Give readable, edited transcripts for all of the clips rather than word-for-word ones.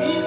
20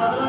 15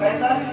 45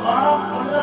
12-15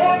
1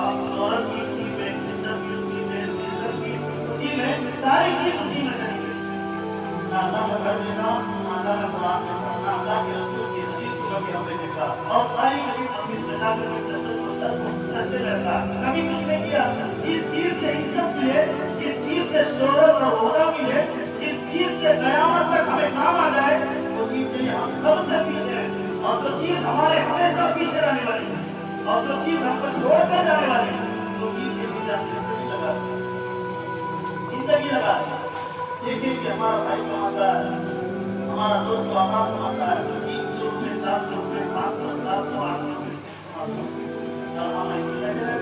عورت کی اسی میں، جنت کی اسی میں، جنت کی اسی میں، ساری چیز اسی میں نہیں ہے۔ نہ اللہ کا گھر دینا، نہ اللہ کا قرآن دینا، نہ اللہ کے رسول کی حدیث کو کبھی ہم نے دیکھا، اور ساری کبھی اپنی بچا کر کے جنت کو سر کو سجدے رہتا، کبھی کچھ نہیں کیا۔ جس چیز سے عزت ملے، جس چیز سے شہرت اور عہدہ ملے، جس چیز سے قیامت تک ہمیں کام آ جائے، وہ چیز سے ہم سب سے پیچھے ہیں، اور جو چیز ہمارے ہمیشہ پیچھے رہنے والی ہے، اور جو چیز ہم کو چھوڑ کر جانے والی ہے، وہ چیز یہ بھی زندگی لگا زندگی لگا دیکھیں کہ ہمارا بھائی کماتا ہے، ہمارا دوست آباد کماتا ہے، 300 روپئے 700 روپئے 500 700 800 روپئے، اور ہم ایسے لگے رہے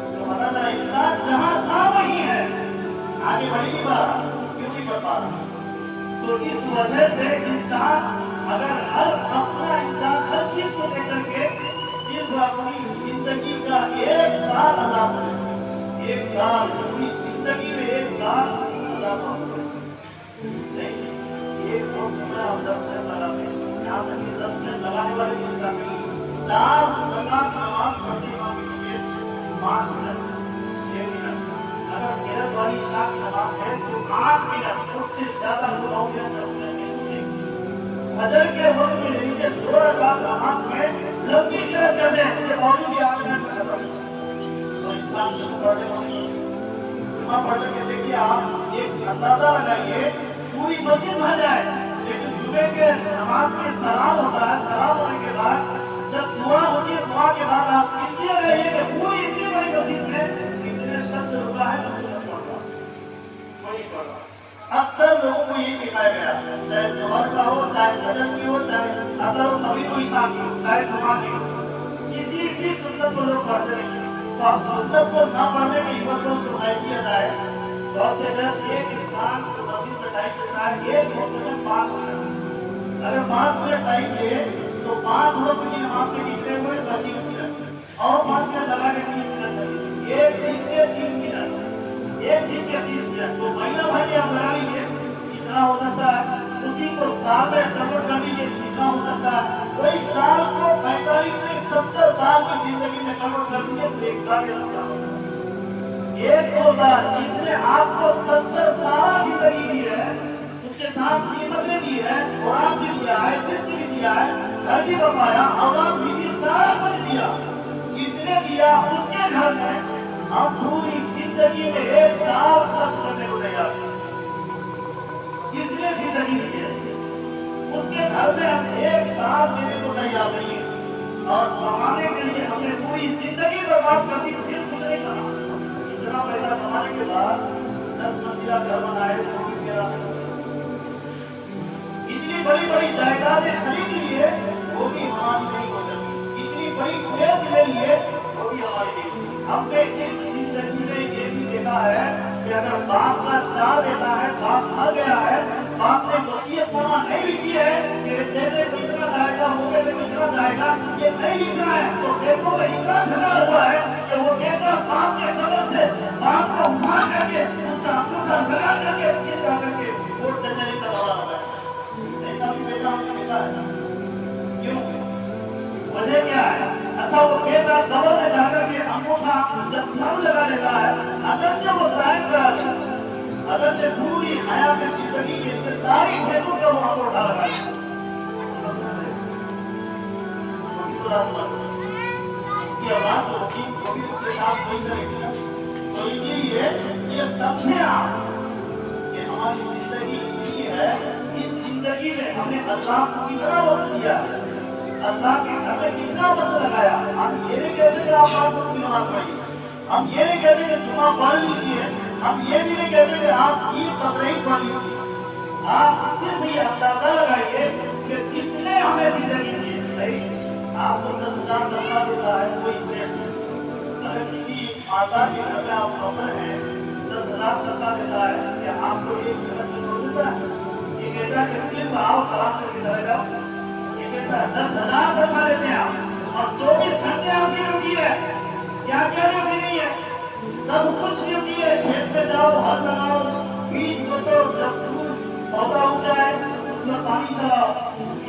تو ہمارا انسان جہاں تھا وہی ہے، آگے بڑھ نہیں پا رہا، کیوں نہیں بڑھ پا رہا؟ تو اس وجہ سے انسان اگر اپنا انسان ہر چیز کو لے کر کے صرف اپنی زندگی کا 1 سال ادا کرے، 1 سال اپنی زندگی میں 1 سال ادا کرے، نہیں ایک سو پورا 10 سے لگاتے ہیں، یہاں تک کہ 10 سے لگانے والے چیز کا نہیں، 4 رکعت نماز پڑھنے کے لیے 5 منٹ 6 منٹ، اگر غیرت والی عشاء کی نماز ہے تو 8 منٹ، اس سے زیادہ لوگ ہوں گے 10 منٹ میں نہیں۔ فجر کے وقت میں لیجیے 2 رکعت نماز میں لمبی قرأت کرتے ہیں، اس کے باوجود یہ 8 منٹ میں ختم، تو انسان کو پڑھنے والی جمعہ پڑھ کر کے دیکھیے آپ ایک اندازہ لگائیے، پوری مسجد بھر جائے، لیکن صبح کے نماز میں سلام ہوتا ہے، سلام ہونے کے بعد جب دعا ہوتی ہے، دعا کے بعد آپ کتنی رہیے کہ پوری اتنی بڑی مسجد میں کتنے شخص رکا ہے کوئی پڑھ رہا۔ اکثر لوگوں کو یہ دکھایا گیا، چاہے ظہر کا ہو، چاہے فجر کی ہو، چاہے اثر و کبھی کوئی عشاء کی ہو، چاہے جمعہ کی ہو، کسی بھی سنت کو لوگ پڑھتے نہیں، تو آپ سنت کو نہ پڑھنے کی ہمت کو سنائی کیا جائے، بہت سے اگر ایک انسان کو مسجد میں ٹائم دیتا ہے، ایک وقت میں 5 منٹ، اگر 5 منٹ ٹائم دے تو 5 وقت کی نماز کے نکلے ہوئے 25 منٹ، اور 5 منٹ لگا کے 30 منٹ لگے، ایک دن کے 3 منٹ، ایک دن کے 30 منٹ، تو مہینہ بھر کے آپ لگا لیجیے کتنا ہو سکتا ہے، اسی کو سال میں کنورٹ کر لیجیے کتنا ہو سکتا ہے، کوئی سال کو 45 سے 70 سال کی زندگی میں کنورٹ کر لیجیے تو 1 سال کے لگتا ہے، 1-2 سال، جس نے آپ کو 70 سال زندگی دی ہے، اس کے ساتھ قیمتیں دی ہے، خوراک بھی دیا ہے، رزق بھی دیا ہے، گھر بھی بنوایا، اولاد بھی سارا کچھ دیا، جتنے دیا اس کے گھر میں ہم پوری زندگی میں 1 سال خرچ کرنے کو تیار ہیں، جتنے زندگی دی ہے اس کے گھر میں ہم 1 سال دینے کو تیار نہیں ہیں، اور کمانے کے لیے ہم نے پوری زندگی برباد کر دی، صرف کچھ نہیں کرنا، اتنا پیسہ کمانے کے بعد 10 منزلہ گھر بنائے، اتنی بڑی بڑی جائیدادیں خرید لیے، وہ بھی ہماری نہیں ہو سکتی، اتنی بڑی فلیٹ لے لیے، وہ بھی ہماری نہیں۔ ہم نے اس زندگی میں یہ بھی دیکھا ہے کہ اگر باپ کا چار دیتا ہے، باپ مر گیا ہے، باپ نے وصیت نامہ نہیں لکھی ہے کہ دینے کو اتنا جائے گا، وہ دینے کو اتنا جائے گا، یہ نہیں لکھا ہے، تو بیٹوں میں اتنا جھگڑا ہوا ہے کہ وہ بیٹا باپ کے قدم سے باپ کو مار کر کے اس کا انگوٹھا لگا کر کے پھر جا کر کے کوٹ کچہری کا دورہ لگا ہے۔ ایسا بھی بیٹا ہم نے دیکھا ہے، کیوں؟ وجہ کیا ہے؟ اچھا وہ بیٹا قبر میں جا کر کے انگوٹھا جب تھم لگا دیتا ہے، اگرچہ وہ سائن کرا ہے، اگرچہ پوری حیات زندگی کے ساری بیٹوں کا وہ انگوٹھا لگا ہے، کی آواز ہوگی وہ بھی اس کے ساتھ وہی کرے گی، تو اسی لیے یہ سمجھے آپ کہ ہماری زندگی اتنی ہے، اس زندگی میں ہم نے اللہ کو کتنا وقت دیا، اللہ کے گھر میں کتنا وقت لگایا۔ ہم یہ نہیں کہتے کہ آپ کو نماز پڑھیے، ہم یہ نہیں کہتے کہ جمعہ پڑھ لیجیے، ہم یہ بھی نہیں کہتے کہ آپ عید تقریر پڑھ لیجیے، آپ صرف یہ اندازہ لگائیے کہ کتنے ہمیں زندگی دی ہے۔ آپ کو 10,000 تنخواہ دیتا ہے کوئی سے، اگر کسی ماتا کے گھر میں آپ نوکر ہیں، 10,000 تنخواہ دیتا ہے کہ آپ کو ایک گھر میں چھوڑ دیتا ہے، یہ کہتا ہے کہ صرف آؤ سلام کر کے چلے جاؤ، یہ کہتا ہے 10,000 تنخواہ دیتے ہیں آپ، اور 24 گھنٹے آپ کی ڈیوٹی ہے، کیا کیا ڈیوٹی نہیں ہے، سب کچھ ڈیوٹی ہے، کھیت میں جاؤ، ہل لگاؤ، بیج بوتو، جب پھول پودا ہو جائے اس میں پانی چلاؤ،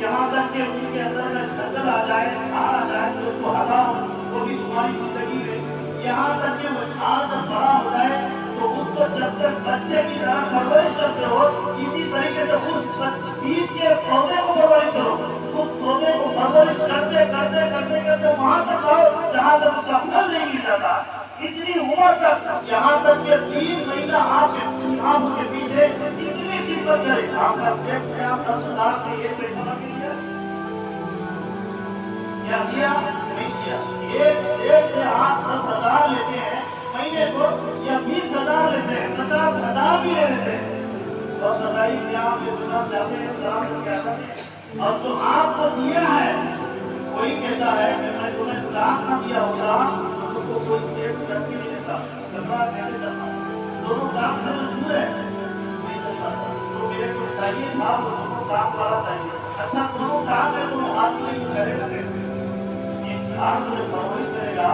یہاں تک کہ اس کے اندر میں جنگل آ جائے، کھانا آ جائے تو اس کو ہٹاؤ، وہ بھی تمہاری زندگی میں یہاں تک کہ وہ جب بڑا ہو جائے تو اس کو جب تک بچے کی طرح پرورش کرتے ہو، اسی طریقے سے اس بیج کے پودے کو پرورش کرو، اس پودے کو پرورش کرتے کرتے کرتے کرتے وہاں تک آؤ جہاں تک اس کا پھل نہیں مل جاتا، اتنی عمر تک، یہاں تک کہ 3 مہینہ آپ کے پیچھے اتنی خدمت کرے، آپ کا پیٹ میں آپ 10,000 سے 1 پیسہ نہیں دیا، کیا دیا؟ نہیں کیا۔ ایک سے آپ 10,000 لیتے ہیں مہینے کو، یا 20,000 لیتے ہیں، 50,000 بھی لے لیتے ہیں، اور سدائی کیا آپ کے ساتھ جاتے ہیں سلام کیا کرتے ہیں، اور جو آپ کو دیا ہے وہی کہتا ہے کہ میں تمہیں سلام نہ دیا ہوتا تو تم کو کوئی چیز کر کے نہیں دیتا، کپڑا کیسے کرنا، دونوں کام سے دور ہے، نہیں کرتا تو میرے کو چاہیے تھا وہ دونوں کام والا چاہیے۔ اچھا دونوں کام ہے تو آدمی کرے گا آپ جو پرورش کرے گا،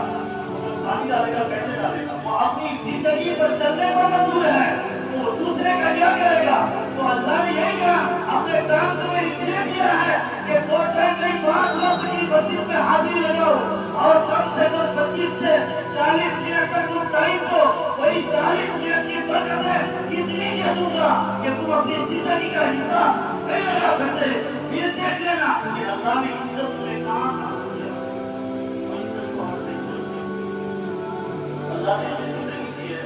پانی ڈالے گا، پیسے ڈالے گا، وہ اپنی زندگی پر چلنے پر مجبور ہے، وہ دوسرے کا کیا کرے گا؟ تو اللہ نے یہی کہا اپنے کام تمہیں اس لیے دیا ہے کہ 2 ٹائم نہیں 5 وقت کی مسجد میں حاضری لگاؤ، اور کم سے کم 25 سے 40 منٹ تک تم ٹائم دو، وہی 40 منٹ کی برکت ہے اتنی دے دوں گا کہ تم اپنی زندگی کا حصہ نہیں لگا سکتے۔ پھر دیکھ لینا کہ اللہ نے عزت میں کام اللہ نے ہمیں زندگی دی ہے،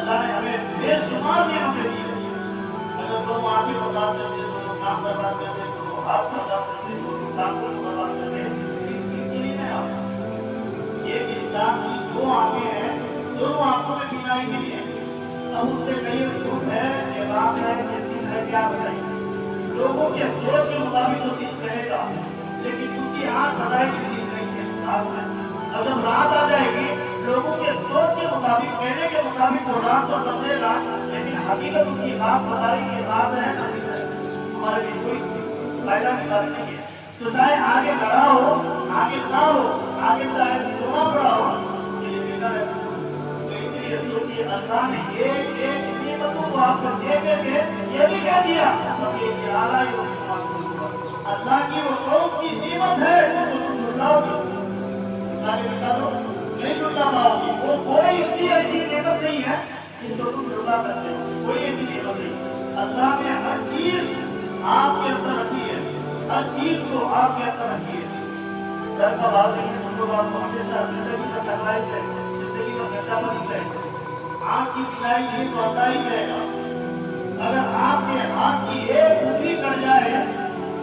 اللہ نے ہمیں بے شمار نعمتیں دی ہے، اگر تم آگے بتاتے تھے تو کام کرواتے تھے تو آپ بتاتے تھے تو کام کرواتے تھے، نہیں ہے آپ یہ اسلام کی 2 آنکھیں ہیں، دونوں آنکھوں میں بینائی نہیں ہے، اب اس سے کئی جھوٹ ہے، اعراض ہے، جسم ہے، کیا بتائیے، لوگوں کے سوچ کے مطابق وہ چیز کہے گا، لیکن ان کی آنکھ بتائے گی چیز نہیں ہے، اور جب رات آ جائے گی لوگوں کے سوچ کے مطابق، کہنے کے مطابق وہ رات تو سمجھے گا، لیکن حقیقت ان کی بات بتائی کہ رات ہے نا ہمارے لیے کوئی فائدہ نہیں ہے، تو چاہے آگے بڑھا ہو، آگے نہ ہو، آگے چاہے سونا پڑا ہو، یہ بہتر ہے۔ تو اس لیے سوچیے اللہ نے ایک نعمتوں کو آپ کو دے کر کے یہ بھی کہہ دیا اللہ کی وہ قوم کی نعمت ہے جو تم بھلاؤ گے، نہیں ڈھونڈا پاؤ گی، وہ کوئی اس کی ایسی نعمت نہیں ہے جس کو تم ڈھونڈا کرتے ہو، کوئی ایسی نعمت نہیں، اللہ نے ہر چیز آپ کے اندر رکھی ہے، ہر چیز کو آپ کے اندر رکھی ہے۔ ڈر کا بات نہیں ہے، لوگ آپ کو ہمیشہ زندگی کا ٹکرائی ہے، زندگی کا گڈھا بنی رہے، آپ کی بنائی نہیں تو اللہ ہی کرے گا، اگر آپ کے ہاتھ کی ایک انگلی کٹ جائے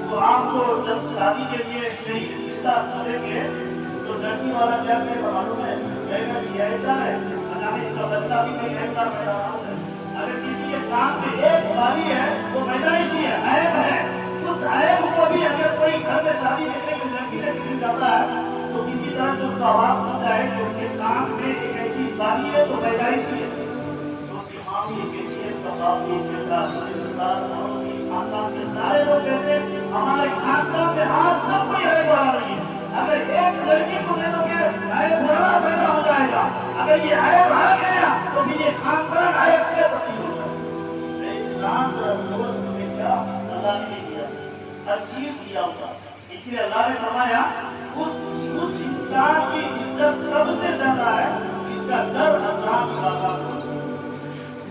تو آپ کو جب شادی کے لیے کہیں رشتہ کریں گے تو لڑکی والا کیا کہے گا معلوم ہے، کہے گا کہ ایسا ہے، اللہ اس کا بچہ بھی نہیں ایسا پیدا ہے، اگر کسی کے کام میں ایک بیماری ہے وہ پیدائشی ہے، عیب ہے، اس عیب کو بھی اگر کوئی گھر میں شادی کرنے کی لڑکی سے نکل جاتا ہے تو کسی طرح سے اس کا آواز سنتا ہے کہ اس کے کام میں ایک ایسی بیماری ہے تو پیدائشی ہے، تو اس کی ماں بھی کہتی ہے، اس کا باپ بھی کہتا ہے، خاندان کے سارے لوگ کہتے ہیں ہمارے خاندان میں آج سب کوئی عیب والا نہیں ہے، اگر ایک لڑکی کو دے دو گے عیب بڑا پیدا ہو جائے گا، اگر یہ عیب آ گیا تو پھر یہ خاندان عیب سے تبدیل ہو جائے گا۔ اسلام میں کیا اللہ نے کیا ہر چیز کیا ہوگا، اس لیے اللہ نے فرمایا اس انسان کی عزت سب سے زیادہ ہے جس کا ڈر اللہ سے زیادہ ہو،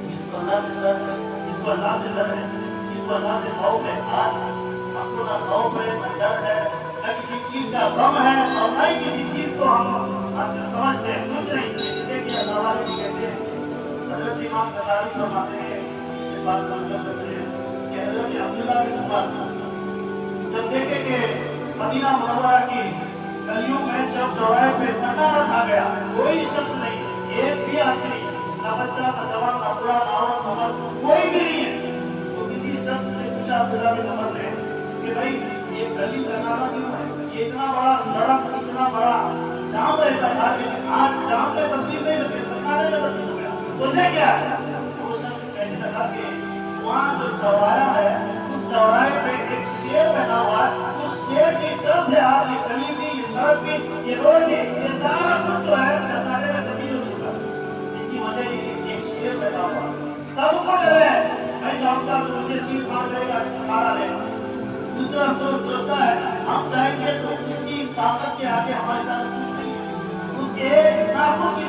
جس کو اللہ سے ڈر ہے، جس کو اللہ سے ڈر ہے، جس کو اللہ سے خوف ہے، آج ہم کو نہ خوف ہے نہ ڈر ہے، نہ کسی چیز کا غم ہے، اور نہ ہی کسی چیز کو ہم سمجھتے ہیں، سوچ رہے ہیں، جیسے کہ اللہ والے بھی کہتے ہیں، حضرت امام غزالی فرماتے ہیں، یہ بات سمجھ کرتے ہیں کہ حضرت عبداللہ بن عمر جب دیکھے کہ مدینہ منورہ کی گلیوں میں جب چوراہے پہ سناٹا آ گیا، کوئی شخص نہیں، ایک بھی آدمی، نہ بچہ نہ جوان نہ بوڑھا نہ عورت نہ مرد، کوئی بھی نہیں ہے، تو کسی شخص نے پوچھا عبداللہ بن عمر سے کہ بھائی یہ گلی سناٹا کیوں ہے، یہ اتنا بڑا سڑک اتنا بڑا جام رہتا تھا لیکن آج جام میں تبدیل نہیں ہوتے، سناٹے میں تبدیل ہو گیا، وجہ کیا ہے؟ وہ شخص کہنے لگا کہ وہاں جو چوراہا ہے اس چوراہے پہ ایک شیر بنا ہوا ہے، اس شیر کی طرف سے آپ یہ گلی بھی، یہ سڑک بھی، یہ روڈ بھی، یہ سارا کچھ جو ہے سناٹے میں تبدیل ہو چکا ہے، اس کی وجہ یہ ایک شیر بنا ہوا سب کو ڈر ہے، میں جاؤں گا تو مجھے چیز مار لے گا، مارا لے گا، دوسرا سوچتا ہے ہم جائیں گے تو اس کی طاقت کے آگے ہمارے ساتھ کچھ نہیں ہے، اس کے ایک ناخن کی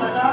50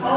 100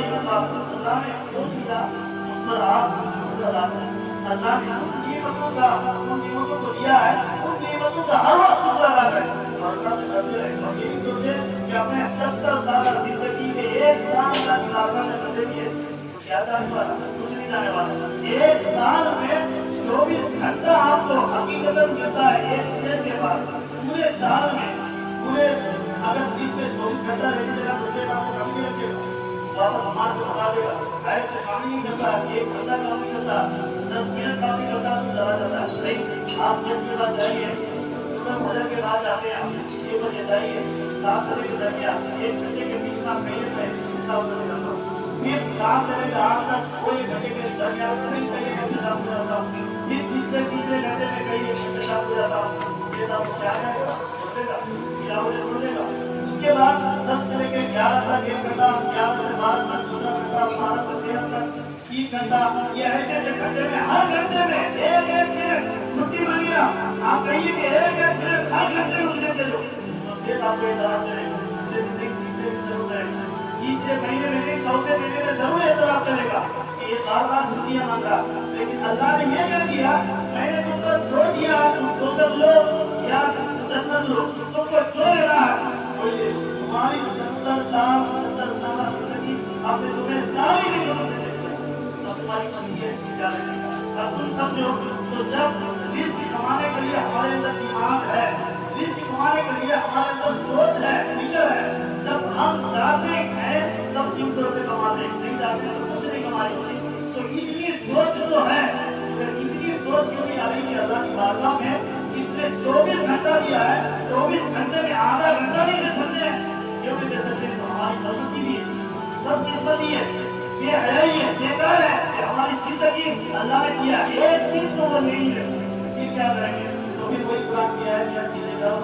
ہی ہوگا. اللہ نے کیوں دیا اس پر آپ شکر ادا کریں. اللہ نے ان نعمتوں کو دیا ہے, ان نعمتوں کا ہر وقت شکر ادا کریں اور اللہ سے ڈرتے رہیں. اور یہی سوچے کہ اپنے 70 سالہ زندگی کے ایک سال کا نکالنا میں بچے دیے کیا جانے والا, کچھ نہیں جانے والا. ایک سال میں 24 گھنٹہ آپ کو حقیقت ملتا ہے. ایک دن کے بعد پورے سال میں پورے اگر دن میں 24 گھنٹہ رہنے جگہ دوسرے کام کو کم نہیں رکھے گا, واپس نماز کو بتا دے گا. ایسے سے کام نہیں کرتا, 1 گھنٹہ کام نہیں کرتا, 10 منٹ کام نہیں کرتا, تو چلا جاتا ہے. نہیں, آپ جب کے بعد جائیے, صبح فجر کے بعد جاتے ہیں, 6 بجے جائیے, 7 بجے کے درمیان 1 گھنٹے کے بیچ میں کہیں پہ حساب کرنے جاتا ہوں. پھر کام کرے گا آپ تک وہ 1 گھنٹے کے درمیان کہیں کہیں حساب ہو جاتا ہوں. پھر تیسرے گھنٹے میں کہیں حساب ہو جاتا ہوں. یہ سب کیا جائے گا, چھوڑے گا, کیا مجھے چھوڑے گا. اس کے بعد 10 سے لے کے 11 تک 1 گھنٹہ, 11 سے 12 تک دوسرا گھنٹہ, 12 سے 13 تک 3 گھنٹہ. یہ ایسے گھنٹے میں ہر گھنٹے میں ایک منٹ چھٹی بن گیا. آپ کہیے کہ ایک منٹ ہر گھنٹے میں مجھے دے دو, تو پھر آپ کو اعتراف کرے گا. تیسرے مہینے میں چوتھے مہینے میں ضرور اعتراف کرے گا کہ یہ بار بار چھٹیاں مانگ رہا. لیکن اللہ نے یہ کہہ دیا, میں نے تم کو چھوڑ دیا, تم 2 لو یا 10 لو, تم کو چھوڑ رہا ہے. تمہاری 70 سال زندگی آپ نے تمہیں ساری نہیں ضرورت, تمہاری مسیحت جانے کا. اب تم سمجھو تو جب رزق کمانے کے لیے ہمارے اندر دماغ ہے, رزق کمانے کے لیے ہمارے اندر سوچ ہے, فکر ہے, جب ہم جاتے ہیں تب 300 روپے کماتے ہیں, نہیں جاتے ہیں تو کچھ نہیں کمائی ہوتی. تو اتنی سوچ جو ہے, اتنی سوچ کیوں نہیں آ رہی کہ اللہ کی بارگاہ میں اس نے 24 گھنٹہ دیا ہے, 24 گھنٹے میں آدھا گھنٹہ نہیں دے سکتے ہیں. کیوں نہیں دے سکتے؟ تو ہماری غلطی بھی ہے, سب قسمتی ہے, یہ ہے ہی ہے, بیکار ہے کہ ہماری زندگی اللہ نے کیا ایک دن تو وہ نہیں ہے, پھر کیا کریں گے؟ تو پھر وہی قرآن کیا ہے کیا چیزیں کرو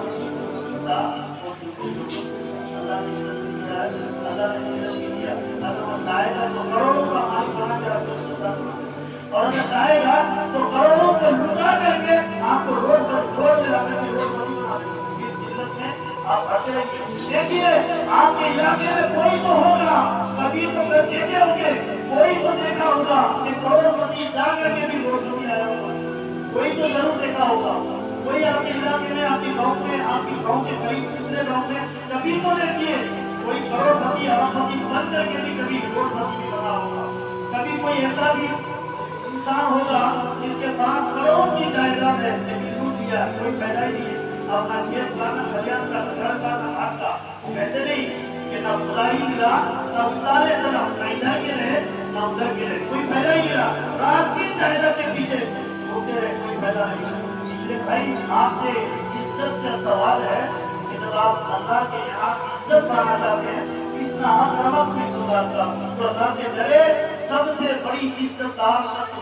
اللہ نے دیا. اگر وہ چاہے گا تو کروڑوں کا مال بنا کے آپ کو, اور اگر چاہے گا تو کروڑوں کو لٹا کر کے آپ کو روڈ پر چھوڑ دے رہا ہے, روڈ پر بنا دے. اس قلت میں آپ ہٹے رہیے. دیکھیے آپ کے علاقے میں کوئی تو ہوگا, کبھی تو دیکھے ہوں گے, کوئی تو دیکھا ہوگا کہ کروڑ پتی جا کر کے بھی روڈ نہیں آیا ہوگا. کوئی تو ضرور دیکھا ہوگا. کوئی آپ کے علاقے میں, آپ کے گاؤں میں, آپ کے گاؤں کے قریب دوسرے گاؤں میں کبھی تو دیکھیے کوئی کروڑ پتی اربپتی بن کر کے بھی کبھی کروڑ پتی بھی بنا ہوگا. کبھی کوئی ایسا بھی انسان ہوگا جس کے پاس کروڑوں کی جائیداد ہے لیکن لوٹ لیا, کوئی پیدا ہی نہیں ہے. اپنا کھیت کا, نہ کھلیان کا, نہ گھر کا, نہ ہاتھ کا. وہ کہتے نہیں کہ نہ خدائی ملا, نہ اتارے طرف, نہ ادھر کے رہے نہ ادھر کے رہے, کوئی پیدا ہی ملا. رات کی جائیداد کے پیچھے ہوتے رہے, کوئی پیدا نہیں. اس لیے بھائی آپ سے عزت کا سوال ہے کہ جب آپ اللہ کے یہاں عزت پانا چاہتے ہیں, اتنا رمق میں گزارتا, تو اللہ سے ڈرے. سب سے بڑی عزت دار شخص